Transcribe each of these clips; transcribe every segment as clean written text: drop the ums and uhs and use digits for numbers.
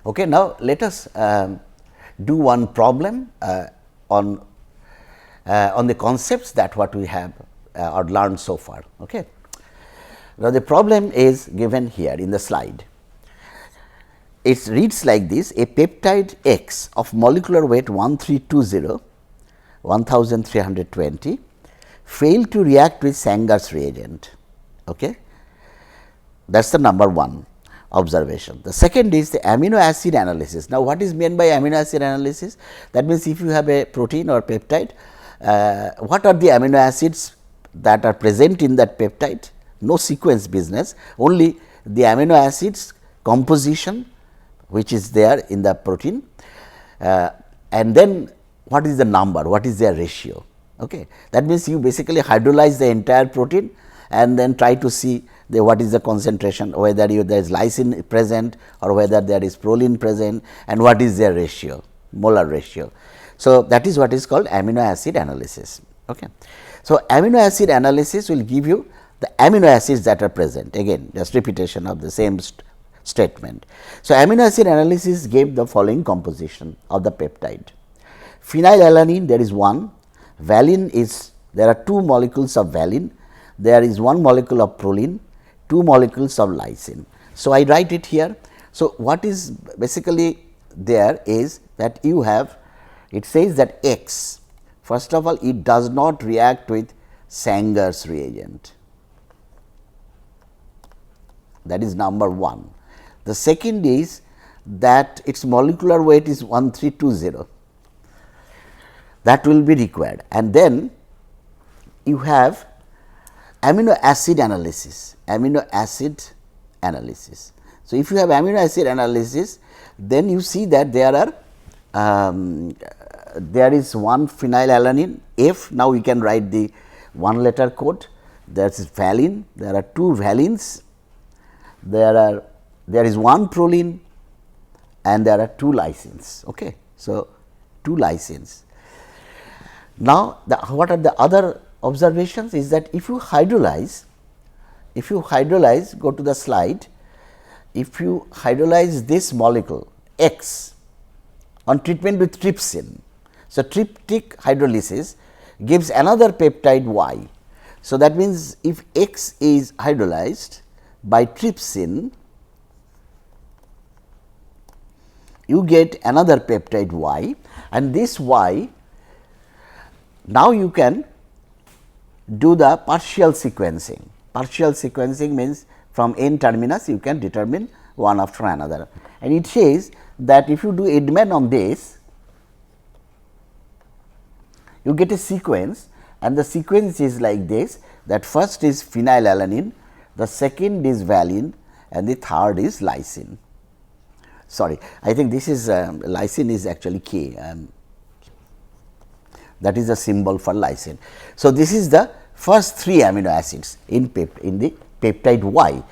Okay, now, let us do one problem on the concepts that what we have or learned so far. Okay. Now, the problem is given here in the slide. It reads like this: a peptide X of molecular weight 1320 failed to react with Sanger's reagent. Okay. That is the number one observation. The second is the amino acid analysis. Now, what is meant by amino acid analysis? That means, if you have a protein or peptide, what are the amino acids that are present in that peptide? No sequence business, only the amino acids composition which is there in the protein, and then what is the number, what is their ratio. Okay. That means, you basically hydrolyze the entire protein and then try to see what is the concentration, whether there is lysine present or whether there is proline present, and what is their ratio, molar ratio. So, that is what is called amino acid analysis. Okay. So, amino acid analysis will give you the amino acids that are present, again just repetition of the same statement. So, amino acid analysis gave the following composition of the peptide. Phenylalanine, there is one, valine is, there are two molecules of valine, there is one molecule of proline, two molecules of lysine. So, I write it here. So, what is basically there is that you have, it says that X, first of all, it does not react with Sanger's reagent, that is number 1. The second is that its molecular weight is 1320, that will be required, and then you have amino acid analysis, amino acid analysis. So, if you have amino acid analysis, then you see that there are there is one phenylalanine F. Now, we can write the one letter code, there is valine, there are two valines, there is one proline and there are two lysines. Okay. So, two lysines. Now, what are the other observations is that if you hydrolyze, go to the slide, if you hydrolyze this molecule X on treatment with trypsin. So, tryptic hydrolysis gives another peptide Y. So, that means, if X is hydrolyzed by trypsin, you get another peptide Y, and this Y, now you can do the partial sequencing. Partial sequencing means from n terminus you can determine one after another, and it says that if you do Edman on this, you get a sequence, and the sequence is like this, that first is phenylalanine, the second is valine, and the third is lysine. Sorry, I think this is lysine is actually K, that is the symbol for lysine. So, this is the first three amino acids in the peptide Y.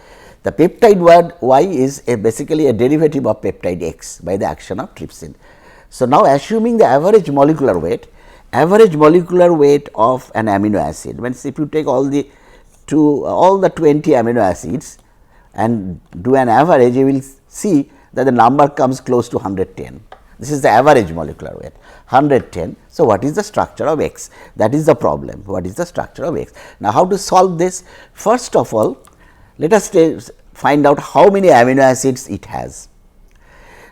The peptide Y is basically a derivative of peptide X by the action of trypsin. So, now assuming the average molecular weight of an amino acid, means if you take all the 20 amino acids and do an average, you will see that the number comes close to 110. This is the average molecular weight, 110. So, what is the structure of X? That is the problem. What is the structure of X? Now, how to solve this? First of all, let us find out how many amino acids it has.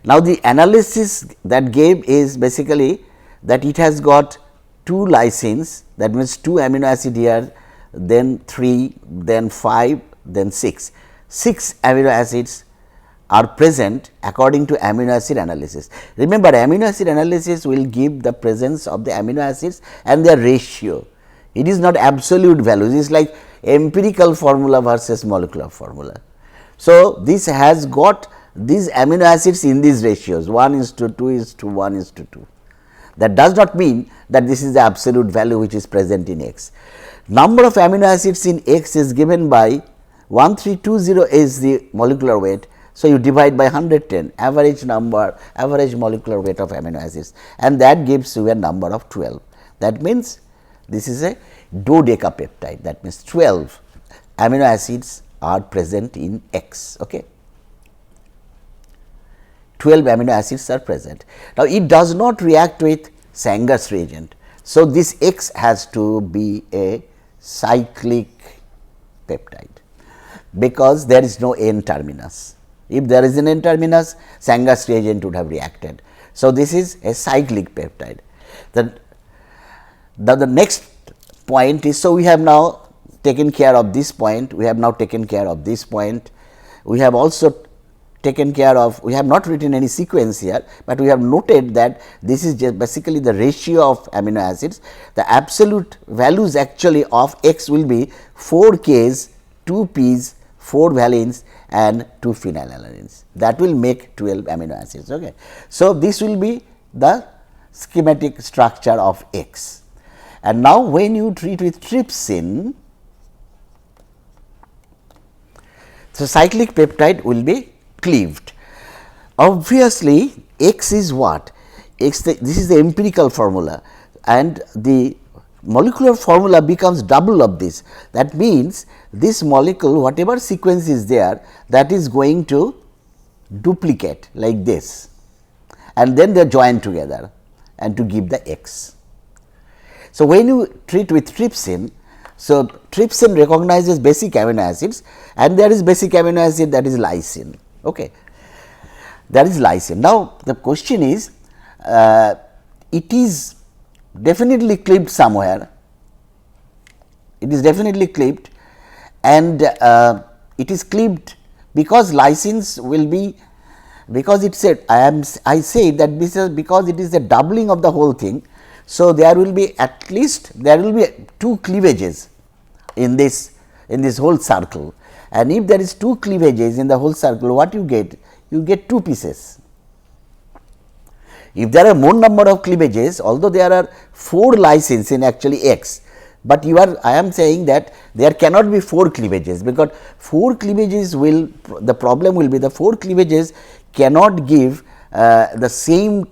Now, the analysis that gave is basically that it has got 2 lysines, that means 2 amino acid here, then 3, then 5, then 6. 6 amino acids are present according to amino acid analysis. Remember, amino acid analysis will give the presence of the amino acids and their ratio. It is not absolute values, it is like empirical formula versus molecular formula. So, this has got these amino acids in these ratios 1:2:1:2. That does not mean that this is the absolute value which is present in X. Number of amino acids in X is given by 1320 is the molecular weight. So, you divide by 110 average molecular weight of amino acids, and that gives you a number of 12. That means, this is a dodecapeptide, that means 12 amino acids are present in X. Okay. 12 amino acids are present. Now, it does not react with Sanger's reagent. So, this X has to be a cyclic peptide, because there is no N terminus. If there is an N terminus, Sanger's reagent would have reacted. So, this is a cyclic peptide. The next point is, so we have now taken care of this point, we have now taken care of this point, we have also taken care of, we have not written any sequence here, but we have noted that this is just basically the ratio of amino acids. The absolute values actually of X will be 4 Ks, 2 Ps, 4 valines and 2 phenylalanines. That will make 12 amino acids. Okay. So, this will be the schematic structure of X. And now, when you treat with trypsin, so cyclic peptide will be cleaved. Obviously, X is what? X, this is the empirical formula, and the molecular formula becomes double of this. That means, this molecule, whatever sequence is there, that is going to duplicate like this, and then they are joined together and to give the X. So, when you treat with trypsin, so trypsin recognizes basic amino acids, and there is basic amino acid, that is lysine. Okay. That is lysine. Now, the question is, it is definitely cleaved somewhere, it is definitely cleaved, and it is cleaved because lysines will be, because it said, I say that this is because it is a doubling of the whole thing. So, there will be at least, there will be 2 cleavages in this whole circle, and if there is 2 cleavages in the whole circle, what you get? You get 2 pieces. If there are more number of cleavages, although there are 4 lysines in actually X, but I am saying that there cannot be 4 cleavages, because 4 cleavages will, the problem will be the 4 cleavages cannot give the same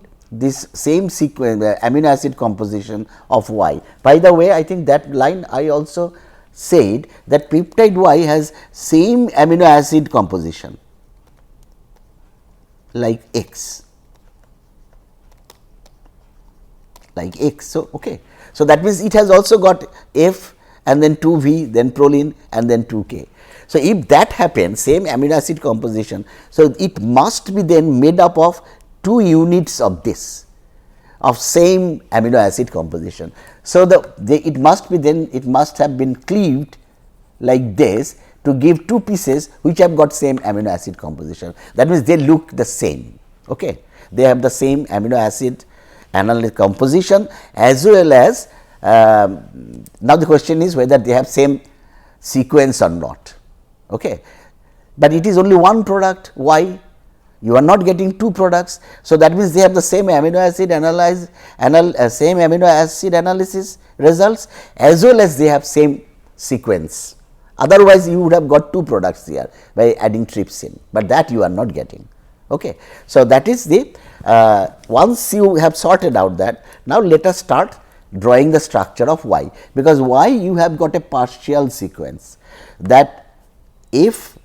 sequence, amino acid composition of Y. By the way, I think that line I also said that peptide Y has same amino acid composition like X, So, okay. So, that means it has also got F and then 2 V, then proline and then 2 K. So, if that happens, same amino acid composition, so it must be then made up of 2 units of this, of same amino acid composition. So, it must be then, it must have been cleaved like this to give 2 pieces which have got same amino acid composition. That means, they look the same. Okay. They have the same amino acid analytic composition, as well as now the question is whether they have same sequence or not. Okay. But it is only one product. Why? You are not getting 2 products. So, that means, they have the same amino acid same amino acid analysis results, as well as they have same sequence. Otherwise, you would have got 2 products here by adding trypsin, but that you are not getting. Okay. So, that is the once you have sorted out that, now let us start drawing the structure of Y, because Y you have got a partial sequence, that F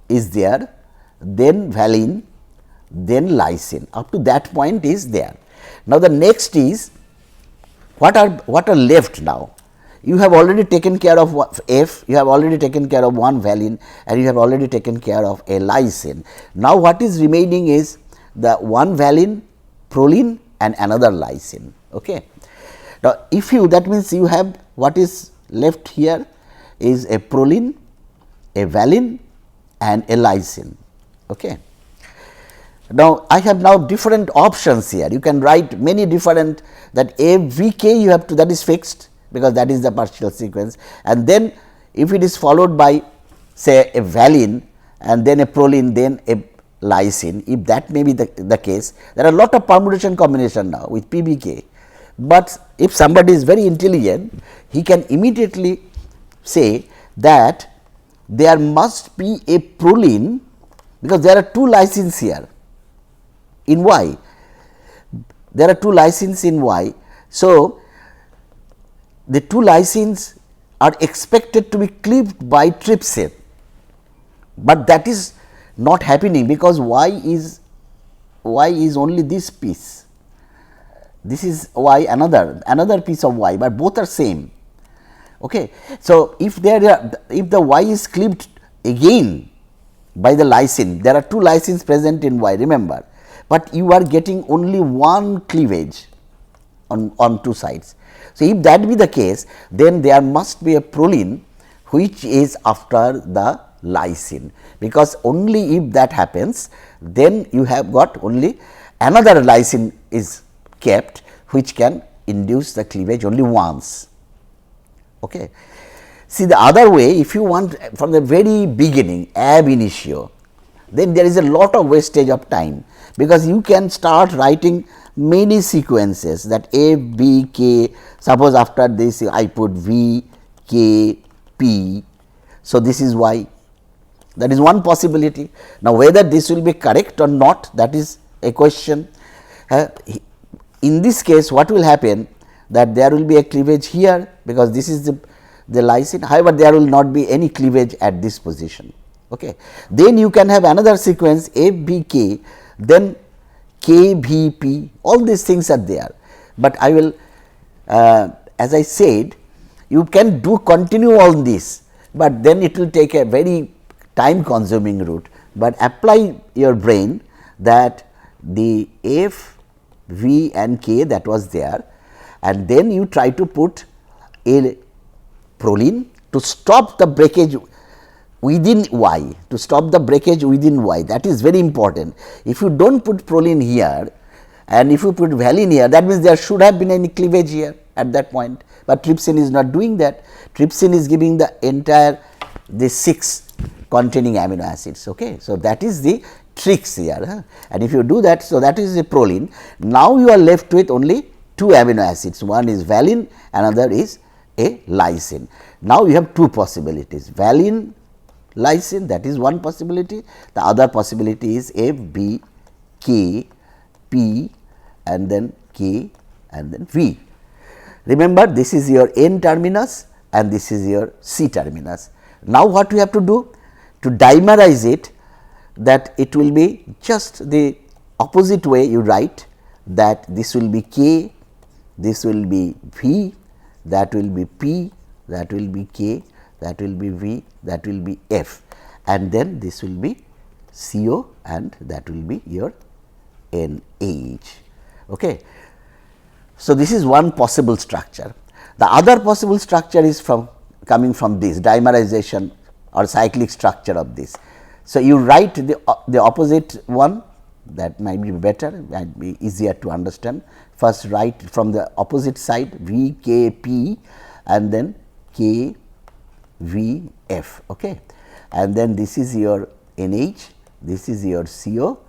is there, then valine, then lysine, up to that point is there. Now, the next is what are left now? You have already taken care of F, you have already taken care of one valine, and you have already taken care of a lysine. Now, what is remaining is the one valine, proline and another lysine. Okay. Now, if you, that means, you have what is left here is a proline, a valine and a lysine. Okay. Now, I have now different options here. You can write many different, that A V K you have to, that is fixed, because that is the partial sequence, and then if it is followed by say a valine and then a proline, then a lysine, if that may be the case, there are a lot of permutation combination now with PBK, but if somebody is very intelligent, he can immediately say that there must be a proline, because there are 2 lysines here in Y, there are 2 lysines in Y. So, the 2 lysines are expected to be cleaved by trypsin, but that is not happening, because Y is Y is only this piece, this is Y another piece of Y, but both are same. Okay. So, if the Y is cleaved again by the lysine, there are two lysines present in Y, remember, but you are getting only one cleavage on two sides. So, if that be the case, then there must be a proline which is after the lysine, because only if that happens, then you have got only another lysine is kept which can induce the cleavage only once. Okay. See, the other way, if you want from the very beginning ab initio, then there is a lot of wastage of time, because you can start writing many sequences that A, B, K, suppose after this I put V, K, P. So, this is Y, that is one possibility. Now, whether this will be correct or not, that is a question. In this case, what will happen, that there will be a cleavage here, because this is the lysine, however, there will not be any cleavage at this position. Okay. Then you can have another sequence A, B, K, then K, V, P, all these things are there, but I will as I said, you can continue on this, but then it will take a very time consuming route, but apply your brain that the F, V and K that was there, and then you try to put a proline to stop the breakage within Y, to stop the breakage within Y, that is very important. If you do not put proline here and if you put valine here, that means there should have been any cleavage here at that point, but trypsin is not doing that. Trypsin is giving the entire the 6 containing amino acids. Okay. So, that is the tricks here, and if you do that, so that is the proline. Now, you are left with only 2 amino acids, one is valine, another is a lysine. Now, you have two possibilities, valine, lysine, that is one possibility, the other possibility is F, B, K, P and then K and then V. Remember, this is your N terminus and this is your C terminus. Now, what we have to do to dimerize it, that it will be just the opposite way you write, that this will be K, this will be V, that will be P, that will be K, that will be V, that will be F, and then this will be CO and that will be your NH. Okay. So, this is one possible structure. The other possible structure is coming from this dimerization or cyclic structure of this. So, you write the opposite one, that might be better, might be easier to understand. First write from the opposite side V, K, P and then K, V, F. Okay. And then this is your NH, this is your CO,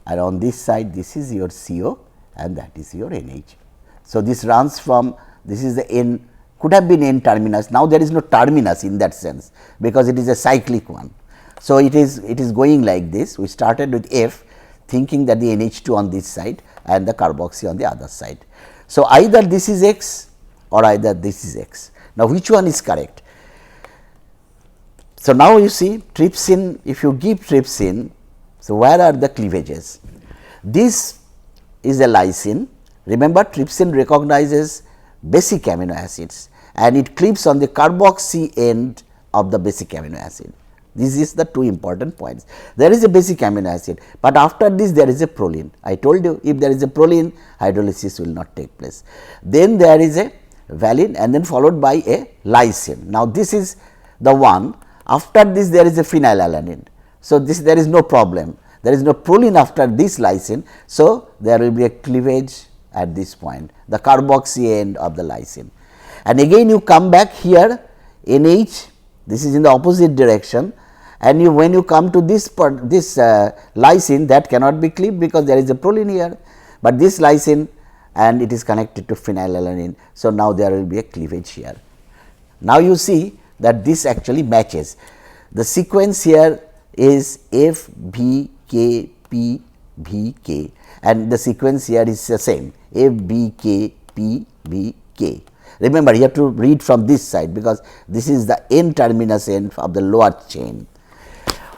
and on this side this is your CO and that is your NH. So, this runs from, this is the N, could have been N terminus, now there is no terminus in that sense, because it is a cyclic one. So, it is going like this. We started with F, thinking that the NH2 on this side and the carboxy on the other side. So, either this is X or either this is X. Now, which one is correct? So, now you see trypsin, if you give trypsin, so where are the cleavages? This is a lysine. Remember, trypsin recognizes basic amino acids and it cleaves on the carboxy end of the basic amino acid. This is the two important points. There is a basic amino acid, but after this there is a proline. I told you, if there is a proline, hydrolysis will not take place. Then there is a valine and then followed by a lysine. Now, this is the one. After this there is a phenylalanine. So, this there is no problem. There is no proline after this lysine. So, there will be a cleavage at this point, the carboxy end of the lysine. And again you come back here, NH, this is in the opposite direction, and you, when you come to this part, this lysine, that cannot be cleaved because there is a proline here, but this lysine and it is connected to phenylalanine. So, now there will be a cleavage here. Now, you see that this actually matches. The sequence here is F, B, K, P, V, K, and the sequence here is the same, F, B, K, P, V, K. Remember, you have to read from this side because this is the N terminus end of the lower chain.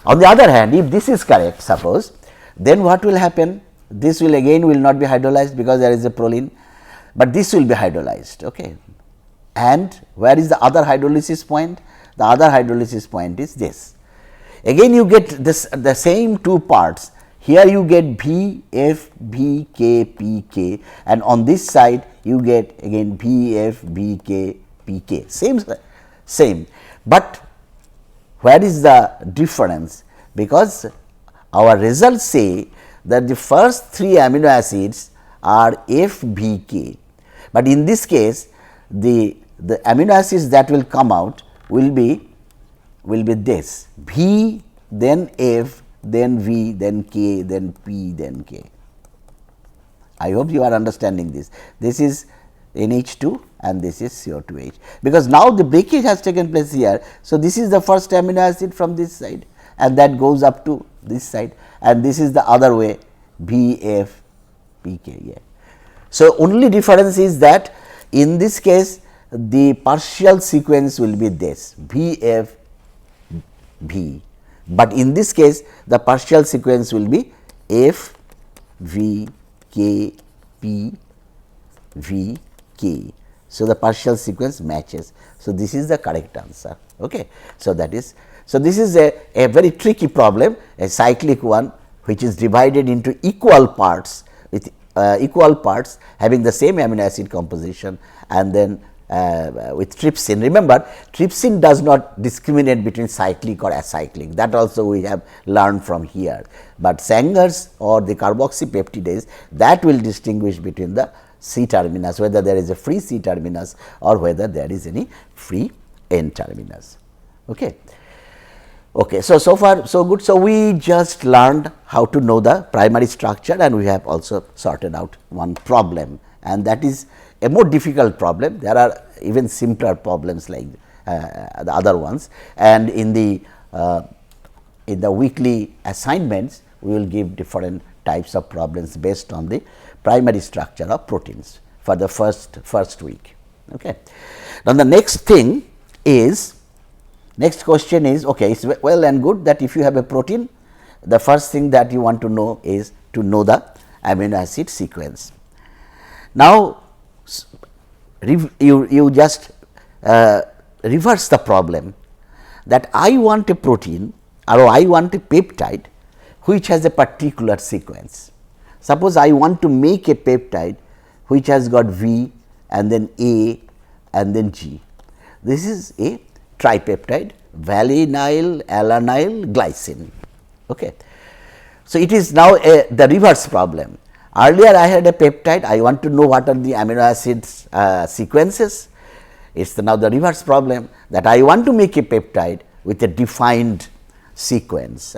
On the other hand, if this is correct, suppose, then what will happen? This will again will not be hydrolyzed because there is a proline, but this will be hydrolyzed. Okay. And where is the other hydrolysis point? The other hydrolysis point is this. Again you get this the same two parts. Here you get B, F, B, K, P, K, and on this side you get again B, F, B, K, P, K. Same. But where is the difference? Because our results say that the first three amino acids are F, B, K, but in this case the amino acids that will come out will be this B, then F, then V, then K, then P, then K. I hope you are understanding this. This is NH2 and this is CO2H, because now the breakage has taken place here. So, this is the first amino acid from this side and that goes up to this side, and this is the other way B, F, P, K. Yeah. So, only difference is that in this case the partial sequence will be this B, F, V, but in this case the partial sequence will be F, V, K, P, V, K. So, the partial sequence matches. So, this is the correct answer. Okay. So, that is this is a very tricky problem, a cyclic one, which is divided into equal parts with equal parts having the same amino acid composition, and then with trypsin. Remember, trypsin does not discriminate between cyclic or acyclic, that also we have learned from here, but Sanger's or the carboxy peptidase, that will distinguish between the C terminus, whether there is a free C terminus or whether there is any free N terminus. Okay. Okay. So far so good. So, we just learned how to know the primary structure, and we have also sorted out one problem, and that is a more difficult problem. There are even simpler problems like the other ones, and in the weekly assignments we will give different types of problems based on the primary structure of proteins for the first week. Okay. Now, the next thing is, next question is, okay, it is well and good that if you have a protein, the first thing that you want to know is to know the amino acid sequence. Now, you just reverse the problem, that I want a protein or I want a peptide which has a particular sequence. Suppose I want to make a peptide which has got V and then A and then G. This is a tripeptide, valine, alanine, glycine. Okay. So, it is now the reverse problem. Earlier I had a peptide, I want to know what are the amino acids sequences. It is now the reverse problem, that I want to make a peptide with a defined sequence.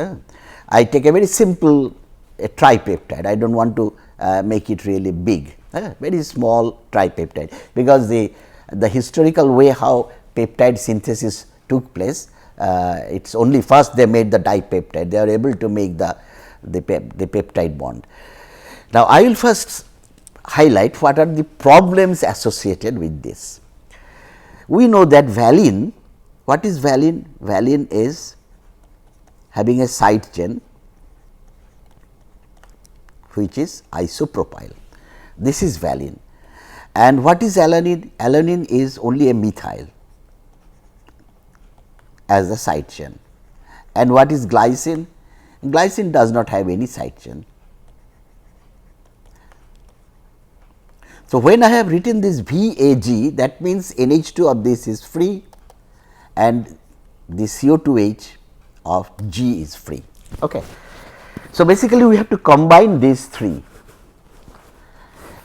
I take a very simple tripeptide, I do not want to make it really big, very small tripeptide, because the historical way how peptide synthesis took place, it is only first they made the dipeptide, they are able to make the peptide bond. Now, I will first highlight what are the problems associated with this. We know that valine, what is valine? Valine is having a side chain which is isopropyl. This is valine. And what is alanine? Alanine is only a methyl as a side chain. And what is glycine? Glycine does not have any side chain. So, when I have written this VAG, that means NH2 of this is free and the CO2H of G is free. Okay. So, basically we have to combine these three.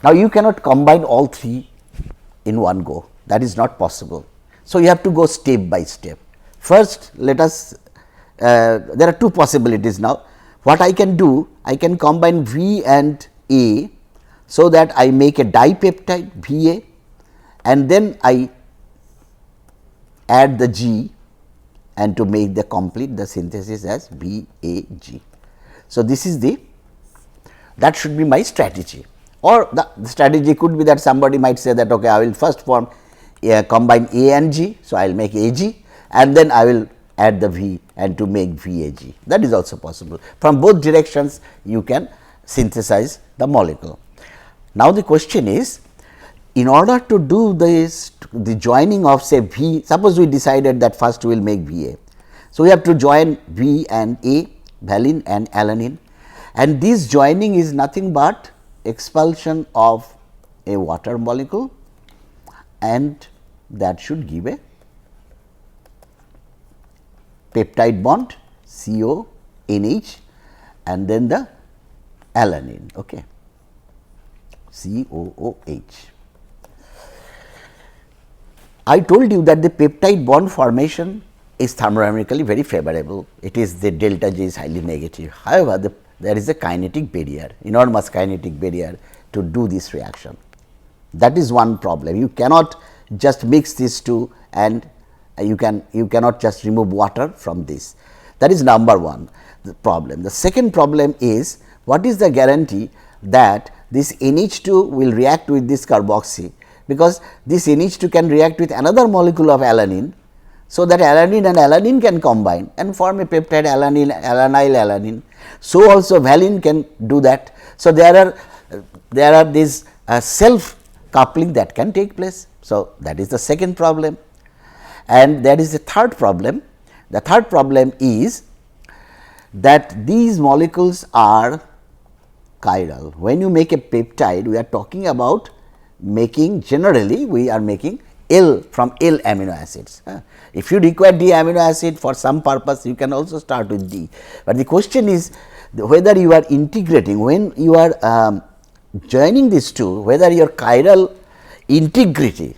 Now, you cannot combine all three in one go, that is not possible. So, you have to go step by step. First, let us there are two possibilities now. What I can do, I can combine V and A, so that I make a dipeptide VA, and then I add the G and to make the complete the synthesis as VAG. So, this is that should be my strategy, or the strategy could be that somebody might say that okay, I will first combine A and G. So, I will make AG and then I will add the V and to make VAG, that is also possible. From both directions you can synthesize the molecule. Now, the question is, in order to do this, the joining of say V, suppose we decided that first we will make Va. So, we have to join V and A, valine and alanine, and this joining is nothing but expulsion of a water molecule, and that should give a peptide bond CO NH and then the alanine, okay, COOH. I told you that the peptide bond formation is thermodynamically very favorable. It is the delta G is highly negative. However, there is a kinetic barrier, enormous kinetic barrier to do this reaction. That is one problem. You cannot just mix these two, and you cannot just remove water from this. That is number one problem. The second problem is, what is the guarantee that this NH2 will react with this carboxy, because this NH2 can react with another molecule of alanine. So, that alanine and alanine can combine and form a peptide alanine, alanyl alanine. So, also valine can do that. So, there are these self coupling that can take place. So, that is the second problem, and that is the third problem. The third problem is that these molecules are chiral. When you make a peptide, we are talking about making, generally we are making L from L amino acids. If you require D amino acid for some purpose, you can also start with D, but the question is whether you are integrating, when you are joining these two, whether your chiral integrity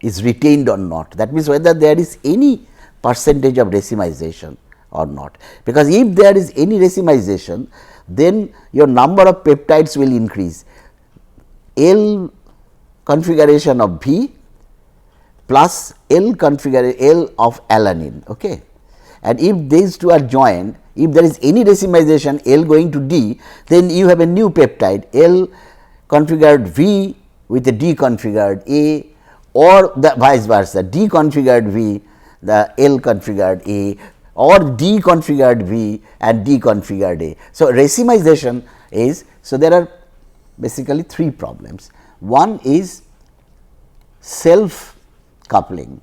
is retained or not. That means, whether there is any percentage of racemization or not, because if there is any racemization, then your number of peptides will increase. L configuration of V plus L configuration L of alanine, okay. And if these two are joined, if there is any racemization L going to D, then you have a new peptide L configured V with a deconfigured A, or the vice versa, deconfigured V, the L configured A, or deconfigured V and deconfigured A. So, racemization is, so there are basically three problems. One is self coupling,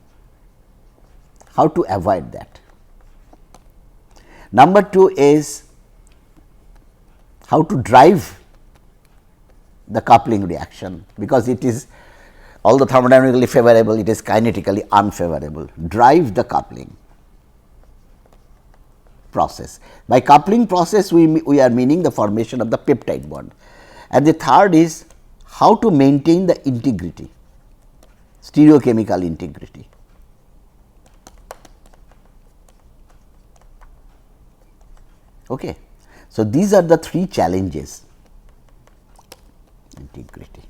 how to avoid that. Number two is how to drive the coupling reaction, because it is, although thermodynamically favorable, it is kinetically unfavorable. Drive the coupling process. By coupling process, we are meaning the formation of the peptide bond. And the third is how to maintain the integrity, stereochemical integrity. Okay. So, these are the three challenges. Integrity.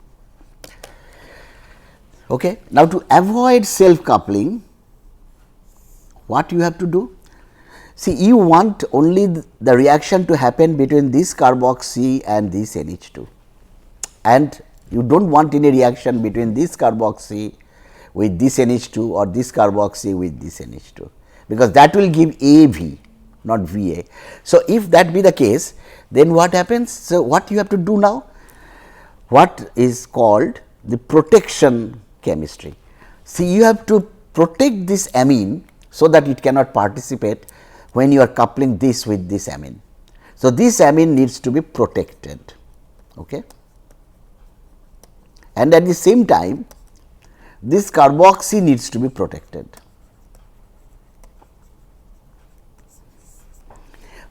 Okay. Now, to avoid self coupling, what you have to do? See, you want only the reaction to happen between this carboxy and this NH2, and you do not want any reaction between this carboxy with this NH2 or this carboxy with this NH2, because that will give AV, not VA. So, if that be the case, then what happens? So, what you have to do now? What is called the protection chemistry. See, you have to protect this amine so that it cannot participate when you are coupling this with this amine. So, this amine needs to be protected, okay. And at the same time, this carboxy needs to be protected.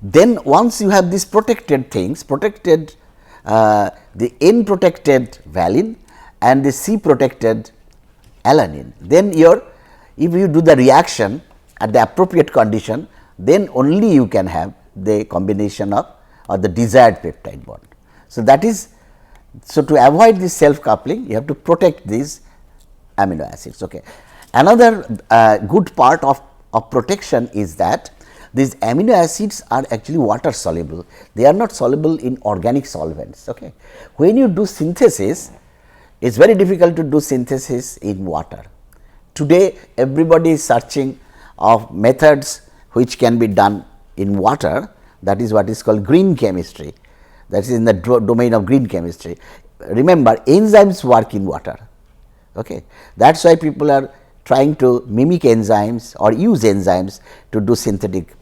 Then once you have these protected things, protected the N protected valine and the C protected alanine, then if you do the reaction at the appropriate condition, then only you can have the combination of or the desired peptide bond. So, that is, so to avoid this self coupling, you have to protect these amino acids. Okay. Another good part of protection is that these amino acids are actually water soluble, they are not soluble in organic solvents. Okay. When you do synthesis, it is very difficult to do synthesis in water. Today, everybody is searching of methods which can be done in water, that is what is called green chemistry. that is in the domain of green chemistry. Remember, enzymes work in water. Okay. That is why people are trying to mimic enzymes or use enzymes to do synthetic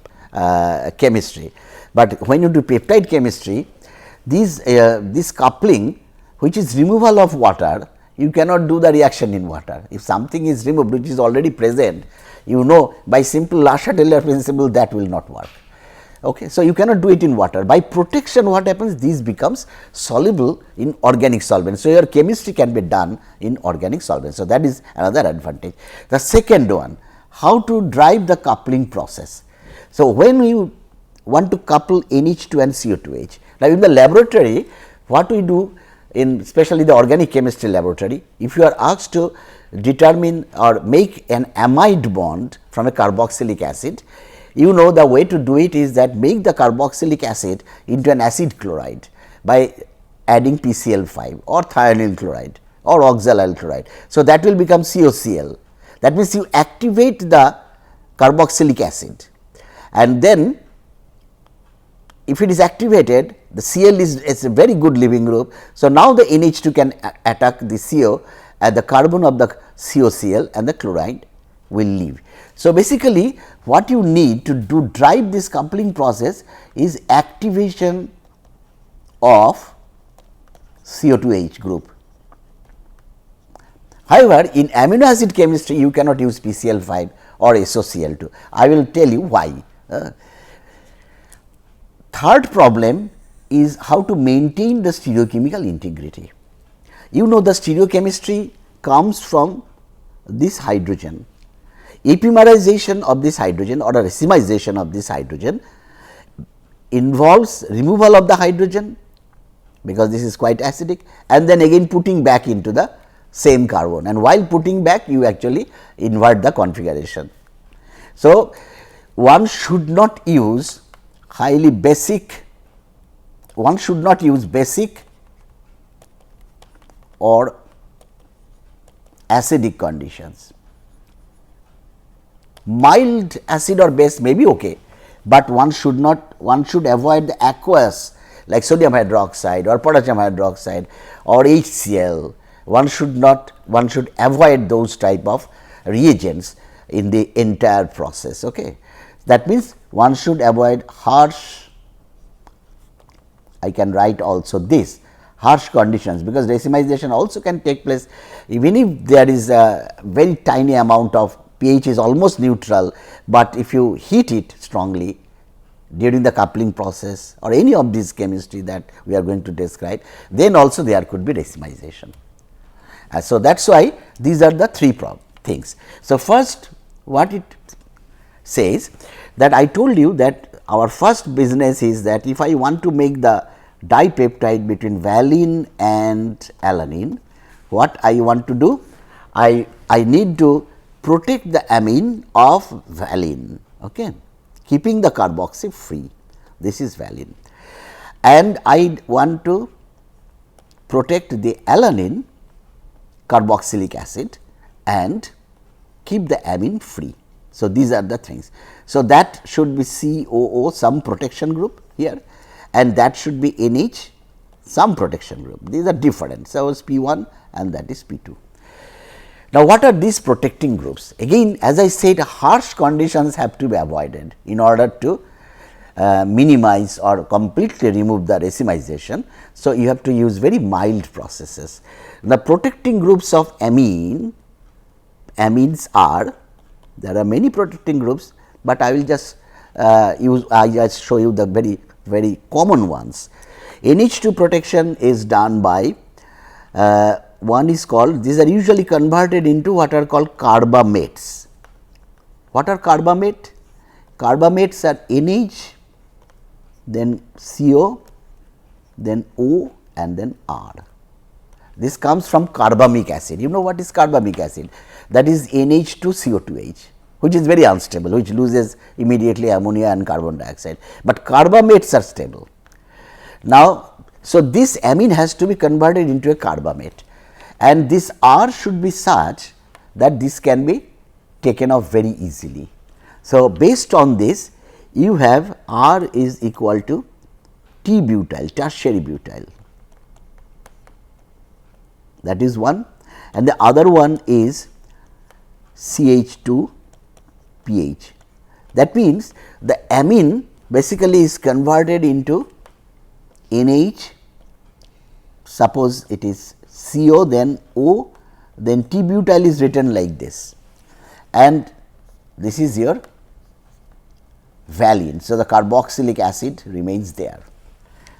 chemistry. But when you do peptide chemistry, this coupling, which is removal of water, you cannot do the reaction in water. If something is removed which is already present, you know by simple Larsa-Taylor principle that will not work. Okay. So, you cannot do it in water. By protection, what happens? This becomes soluble in organic solvents. So, your chemistry can be done in organic solvents. So, that is another advantage. The second one, how to drive the coupling process. So, when you want to couple NH2 and CO2H, now in the laboratory, what we do in especially the organic chemistry laboratory, if you are asked to determine or make an amide bond from a carboxylic acid, you know the way to do it is that make the carboxylic acid into an acid chloride by adding PCl5 or thionyl chloride or oxalyl chloride. So, that will become COCl. That means, you activate the carboxylic acid, and then if it is activated, the Cl is a very good leaving group. So, now the NH2 can attack the CO at the carbon of the COCl and the chloride will leave. So, basically what you need to do drive this coupling process is activation of CO2H group. However, in amino acid chemistry you cannot use PCl5 or SOCl2. I will tell you why. Third problem is how to maintain the stereochemical integrity. You know the stereochemistry comes from this hydrogen. Epimerization of this hydrogen or a racemization of this hydrogen involves removal of the hydrogen, because this is quite acidic, and then again putting back into the same carbon, and while putting back you actually invert the configuration. So, one should not use highly basic, one should not use basic or acidic conditions. Mild acid or base may be okay, but one should avoid the aqueous like sodium hydroxide or potassium hydroxide or HCl. One should avoid those type of reagents in the entire process. Okay. That means, one should avoid harsh, I can write also this, harsh conditions, because racemization also can take place even if there is a very tiny amount of pH is almost neutral, but if you heat it strongly during the coupling process or any of this chemistry that we are going to describe, then also there could be racemization. So, that is why these are the three things. So, first what it says that I told you that our first business is that if I want to make the dipeptide between valine and alanine, what I want to do? I need to protect the amine of valine, okay, keeping the carboxy free. This is valine, and I want to protect the alanine carboxylic acid and keep the amine free. So, these are the things. So, that should be COO some protection group here, and that should be NH some protection group. These are different. So, it's P1 and that is P2. Now, what are these protecting groups? Again, as I said, harsh conditions have to be avoided in order to minimize or completely remove the racemization. So, you have to use very mild processes. The protecting groups of amines are, there are many protecting groups, but I will just show you the very common ones. NH2 protection is done by one is called, these are usually converted into what are called carbamates. What are carbamate? Carbamates are NH, then CO, then O and then R. This comes from carbamic acid. You know what is carbamic acid? That is NH2CO2H, which is very unstable, which loses immediately ammonia and carbon dioxide, but carbamates are stable. Now, so this amine has to be converted into a carbamate, and this R should be such that this can be taken off very easily. So, based on this, you have R is equal to T-butyl, tertiary butyl, that is one, and the other one is CH2PH. That means, the amine basically is converted into NH, suppose it is CO, then O, then T-butyl is written like this, and this is your valine. So, the carboxylic acid remains there.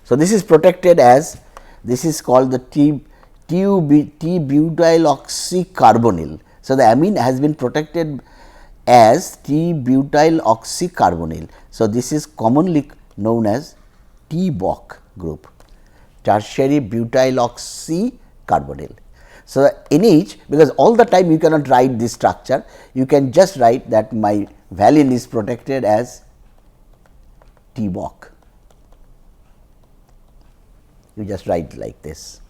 So, this is protected as, this is called the T-butyloxycarbonyl. So, the amine has been protected as T-butyloxycarbonyl. So, this is commonly known as T-BOC group, tertiary butyloxycarbonyl. So, the NH, because all the time you cannot write this structure, you can just write that my valine is protected as T-BOC. You just write like this.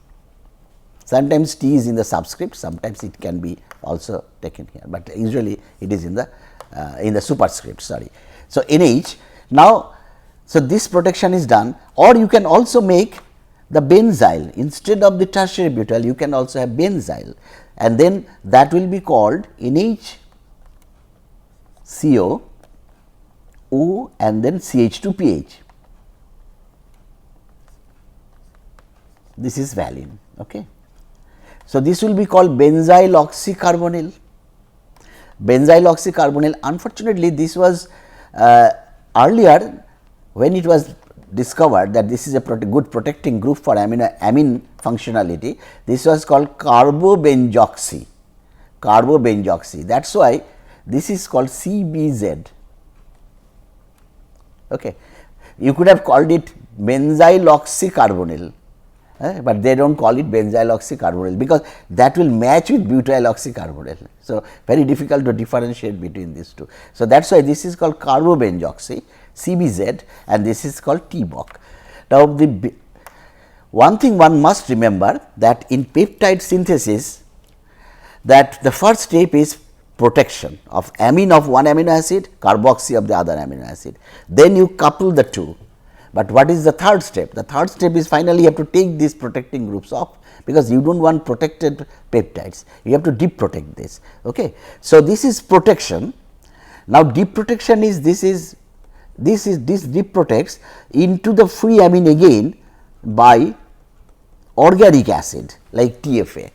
Sometimes T is in the subscript, sometimes it can be also taken here, but usually it is in the superscript, sorry. So, NH. Now, so this protection is done, or you can also make the benzyl instead of the tertiary butyl, you can also have benzyl, and then that will be called NHCO O and then CH2PH. This is valine. Okay. So, this will be called benzyl oxycarbonyl. Benzyl oxycarbonyl, unfortunately, this was earlier when it was discovered that this is a good protecting group for amine functionality. This was called carbobenzoxy. That is why this is called CBZ. Okay. You could have called it benzyl oxycarbonyl, but they do not call it benzyl oxycarbonyl, because that will match with butyl oxycarbonyl. So, very difficult to differentiate between these two. So, that is why this is called carbobenzoxy, CBZ, and this is called T-BOC. Now, the one thing one must remember, that in peptide synthesis, that the first step is protection of amine of one amino acid, carboxy of the other amino acid. Then you couple the two. But what is the third step? The third step is finally you have to take these protecting groups off, because you do not want protected peptides, you have to deep protect this. Okay. So, this is protection. Now, deep protection is this deep protects into the free amine again by organic acid like TFA.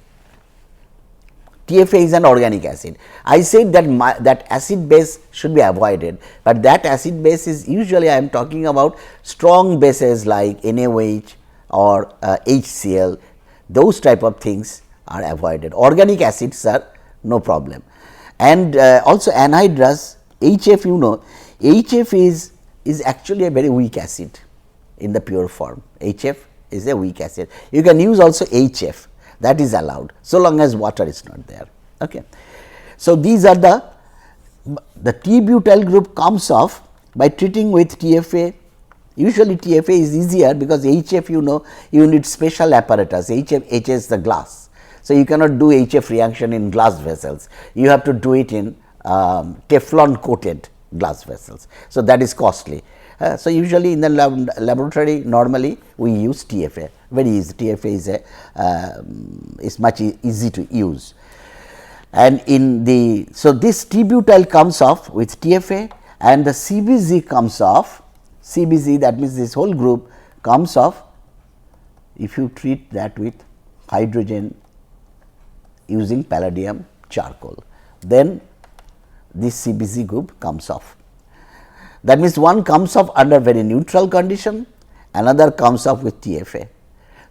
TFA is an organic acid. I said that that acid base should be avoided, but that acid base is usually I am talking about strong bases like NaOH or HCl, those type of things are avoided. Organic acids are no problem, and also anhydrous HF, you know, HF is actually a very weak acid in the pure form. HF is a weak acid. You can use also HF, that is allowed, so long as water is not there. Okay. So, these are the T-butyl group comes off by treating with TFA. Usually TFA is easier, because HF, you know, you need special apparatus. HF is the glass. So, you cannot do HF reaction in glass vessels, you have to do it in Teflon coated glass vessels. So, that is costly. So, usually in the laboratory normally we use TFA, very easy. TFA is much easy to use, and in the, so this T-butyl comes off with TFA, and the CBZ comes off. CBZ, that means this whole group comes off if you treat that with hydrogen using palladium charcoal, then this CBZ group comes off. That means, one comes off under very neutral condition, another comes off with TFA.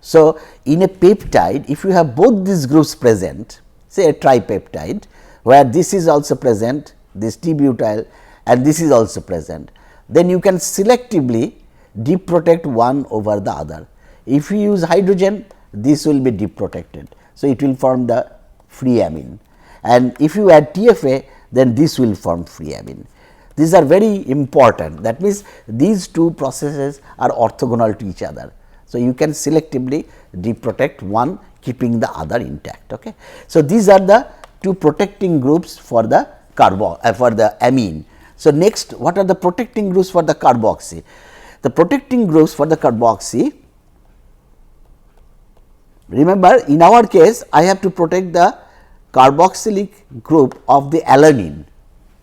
So, in a peptide, if you have both these groups present, say a tripeptide, where this is also present, this T-butyl, and this is also present, then you can selectively deep protect one over the other. If you use hydrogen, this will be deep protected. So, it will form the free amine, and if you add TFA, then this will form free amine. These are very important, that means, these two processes are orthogonal to each other. So, you can selectively deep protect one, keeping the other intact. Okay. So, these are the two protecting groups for the for the amine. So, next, what are the protecting groups for the carboxy? the protecting groups for the carboxy, remember in our case I have to protect the carboxylic group of the alanine.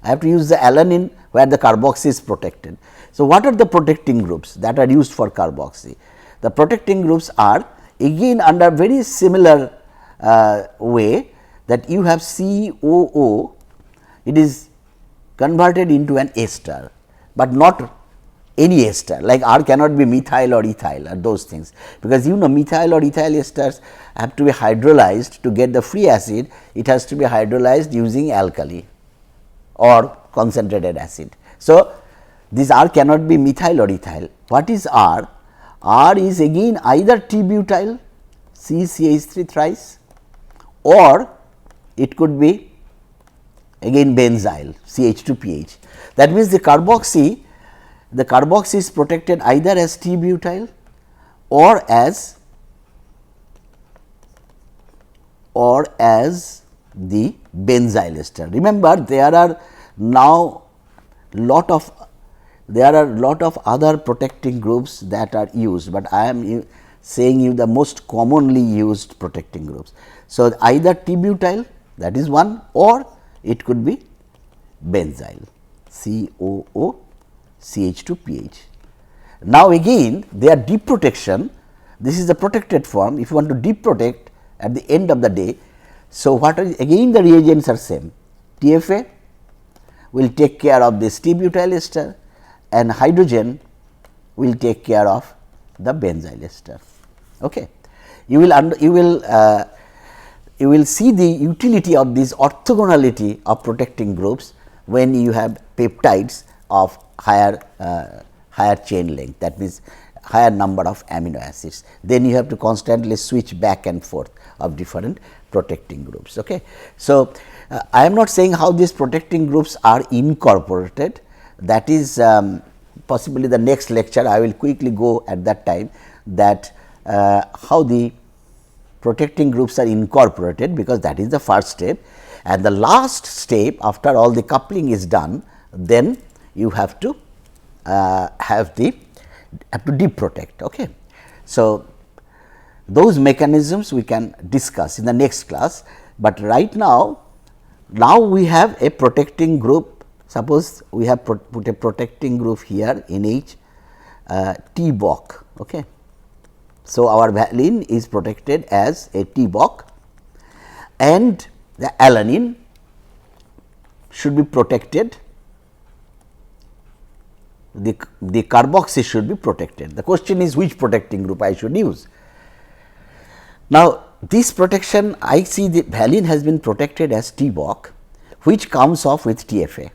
I have to use the alanine where the carboxy is protected. So, what are the protecting groups that are used for carboxy? The protecting groups are again under very similar way, that you have COO, it is converted into an ester, but not any ester, like R cannot be methyl or ethyl or those things, because you know methyl or ethyl esters have to be hydrolyzed to get the free acid, it has to be hydrolyzed using alkali or concentrated acid. So, this R cannot be methyl or ethyl. What is R? R is again either T-butyl CCH3 thrice, or it could be again benzyl CH2PH. That means, the carboxy is protected either as T-butyl or as the benzyl ester. Remember, there are now lot of other protecting groups that are used, but I am saying you the most commonly used protecting groups. So, either T-butyl, that is one, or it could be benzyl COO CH2PH. Now, again their deep protection, this is the protected form. If you want to deep protect at the end of the day, so what are again the reagents are same. TFA will take care of this T-butyl ester, and hydrogen will take care of the benzyl ester. Okay. You will see the utility of this orthogonality of protecting groups when you have peptides of higher chain length, that means higher number of amino acids. Then you have to constantly switch back and forth of different protecting groups. Okay. So, I am not saying how these protecting groups are incorporated, that is possibly the next lecture. I will quickly go at that time, that how the protecting groups are incorporated, because that is the first step, and the last step after all the coupling is done, then you have to deep protect. Okay. So, those mechanisms we can discuss in the next class, but right now we have a protecting group. Suppose we have put a protecting group here in each T-Boc. Okay. So, our valine is protected as a T-Boc, and the alanine should be protected, the carboxy should be protected. The question is which protecting group I should use. Now, this protection, I see the valine has been protected as T-Boc, which comes off with TFA.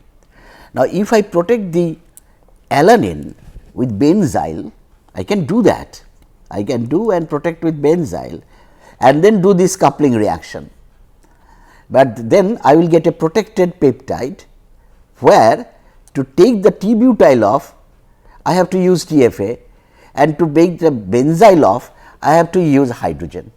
Now, if I protect the alanine with benzyl, I can do that. I can do and protect with benzyl and then do this coupling reaction. But then I will get a protected peptide, where to take the T-butyl off I have to use TFA, and to make the benzyl off I have to use hydrogen.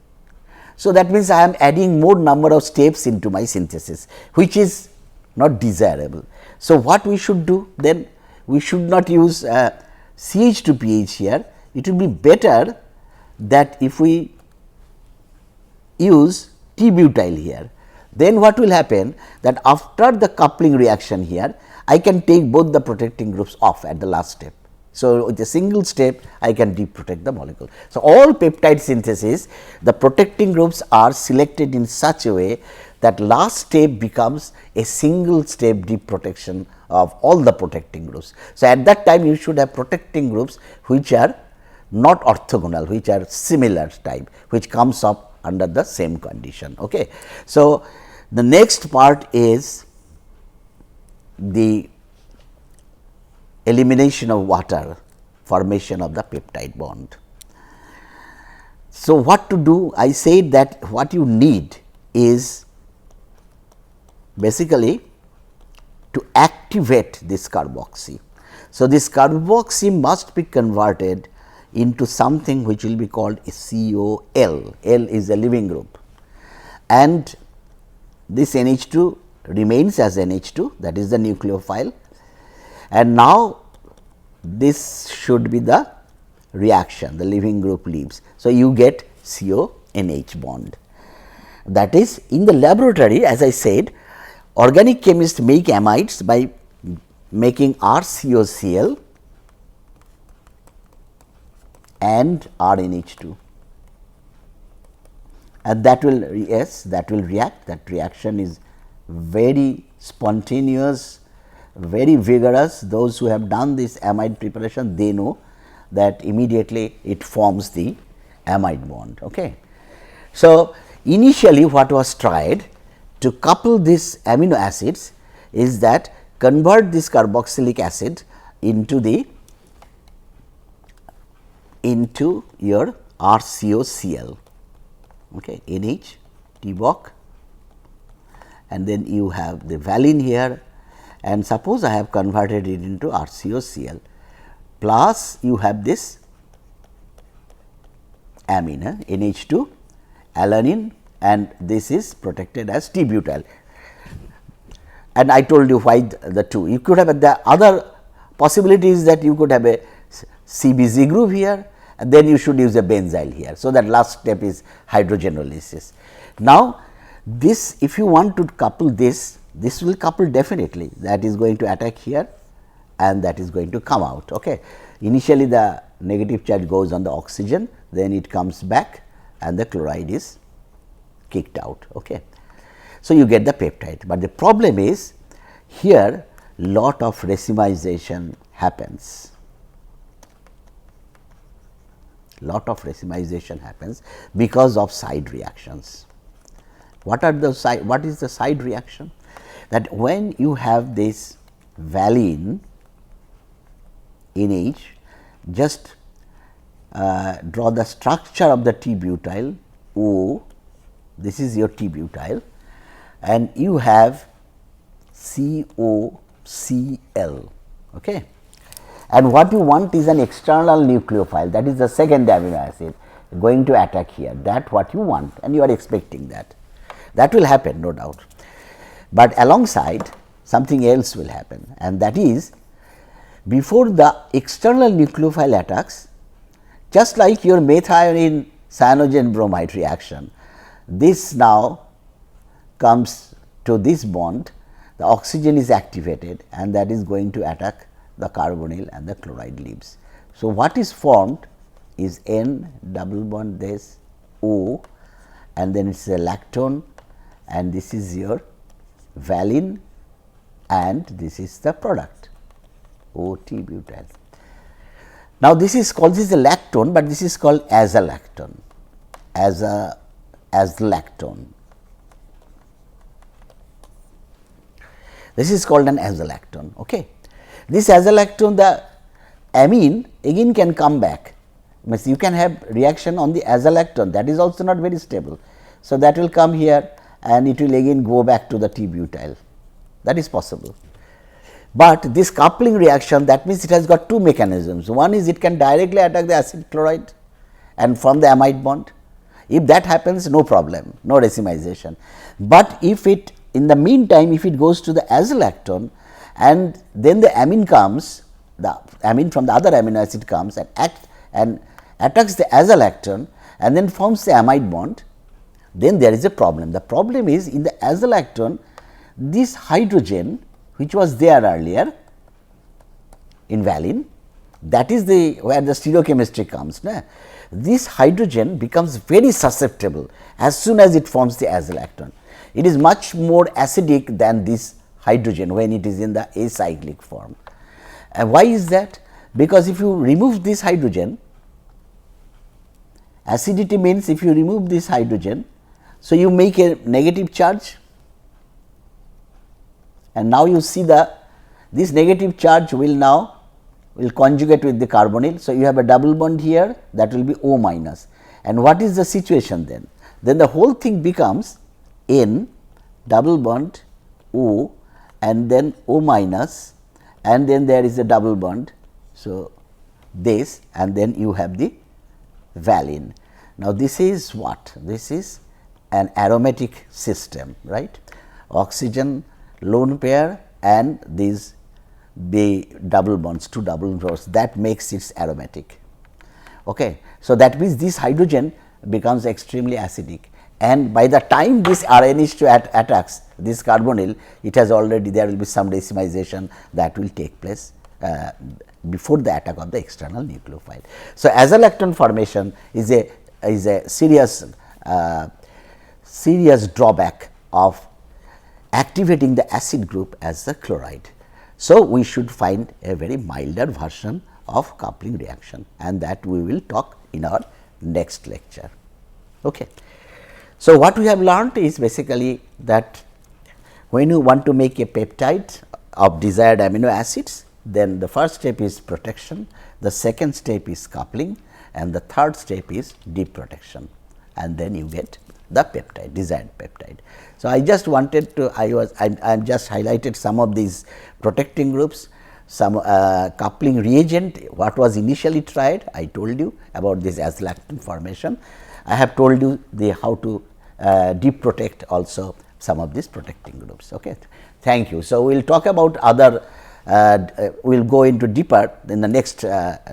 So, that means I am adding more number of steps into my synthesis, which is not desirable. So, what we should do then? We should not use CH2PH here. It will be better that if we use T-butyl here, then what will happen, that after the coupling reaction here, I can take both the protecting groups off at the last step. So, with a single step I can deep protect the molecule. So, all peptide synthesis, the protecting groups are selected in such a way that last step becomes a single step deep protection of all the protecting groups. So, at that time you should have protecting groups which are not orthogonal, which are similar type, which comes up under the same condition. Okay. So, the next part is the elimination of water, formation of the peptide bond. So, what to do? I said that what you need is basically to activate this carboxy. So, this carboxy must be converted into something which will be called a COL. L is a leaving group, and this NH2 remains as NH2, that is the nucleophile. And now this should be the reaction, the leaving group leaves. So, you get CONH bond. That is, in the laboratory, as I said, organic chemists make amides by making RCOCl and RNH2, and that will react. That reaction is very spontaneous, very vigorous. Those who have done this amide preparation, they know that immediately it forms the amide bond. Okay. So, initially what was tried to couple these amino acids is that convert this carboxylic acid into your RCOCl, okay, NH, TBOC, and then you have the valine here, and suppose I have converted it into RCOCl, plus you have this amine, NH2, alanine, and this is protected as T-butyl. And I told you why the two. You could have the other possibilities that you could have a CBZ group here, and then you should use a benzyl here. So, that last step is hydrogenolysis. Now, this, if you want to couple this will couple definitely, that is going to attack here and that is going to come out. Okay. Initially the negative charge goes on the oxygen, then it comes back and the chloride is kicked out. Okay. So, you get the peptide, but the problem is here lot of racemization happens. Lot of racemization happens because of side reactions. What are the side? What is the side reaction? That when you have this valine NH, just draw the structure of the T-butyl O, this is your T-butyl, and you have COCl. Okay. And what you want is an external nucleophile, that is the second amino acid going to attack here, that what you want, and you are expecting that. That will happen, no doubt, but alongside something else will happen, and that is before the external nucleophile attacks, just like your methionine cyanogen bromide reaction, this now comes to this bond, the oxygen is activated and that is going to attack the carbonyl and the chloride leaves. So, what is formed is N double bond this O, and then it is a lactone, and this is your valine, and this is the product OT-butyl. Now, this is called, this is a lactone, but this is called azolactone, azolactone. This is called an azolactone. Okay. This azolactone, the amine again can come back, means you can have reaction on the azolactone, that is also not very stable. So, that will come here and it will again go back to the T-butyl, that is possible. But this coupling reaction, that means it has got two mechanisms. One is it can directly attack the acid chloride and form the amide bond. If that happens, no problem, no racemization. But if it, in the meantime, if it goes to the azolactone and then the amine comes, the amine from the other amino acid comes and attacks the azolactone and then forms the amide bond, then there is a problem. The problem is in the azolactone, this hydrogen which was there earlier in valine, that is the where the stereochemistry comes. Na? This hydrogen becomes very susceptible as soon as it forms the azolactone. It is much more acidic than this hydrogen when it is in the acyclic form. And why is that? Because if you remove this hydrogen, acidity means if you remove this hydrogen, so you make a negative charge, and now you see this negative charge will conjugate with the carbonyl. So, you have a double bond here, that will be O minus, and what is the situation then? Then the whole thing becomes N double bond O and then O minus, and then there is a double bond. So, this, and then you have the valine. Now, this is what? This is an aromatic system, right? Oxygen lone pair and these be double bonds, 2 double bonds, that makes it aromatic. Okay. So, that means this hydrogen becomes extremely acidic, and by the time this RNH2 attacks this carbonyl, it has already, there will be some racemization that will take place before the attack of the external nucleophile. So, azolactone formation is a serious drawback of activating the acid group as the chloride. So, we should find a very milder version of coupling reaction, and that we will talk in our next lecture. Okay. So, what we have learned is basically that when you want to make a peptide of desired amino acids, then the first step is protection, the second step is coupling, and the third step is deep protection, and then you get the peptide, desired peptide. So, I just wanted to, I just highlighted some of these protecting groups, some coupling reagent, what was initially tried. I told you about this azolactone formation. I have told you how to deep protect also some of these protecting groups. Okay. Thank you. So, we will talk about other, we will go into deeper in the next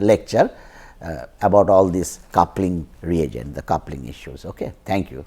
lecture about all this coupling reagent, the coupling issues. Okay. Thank you.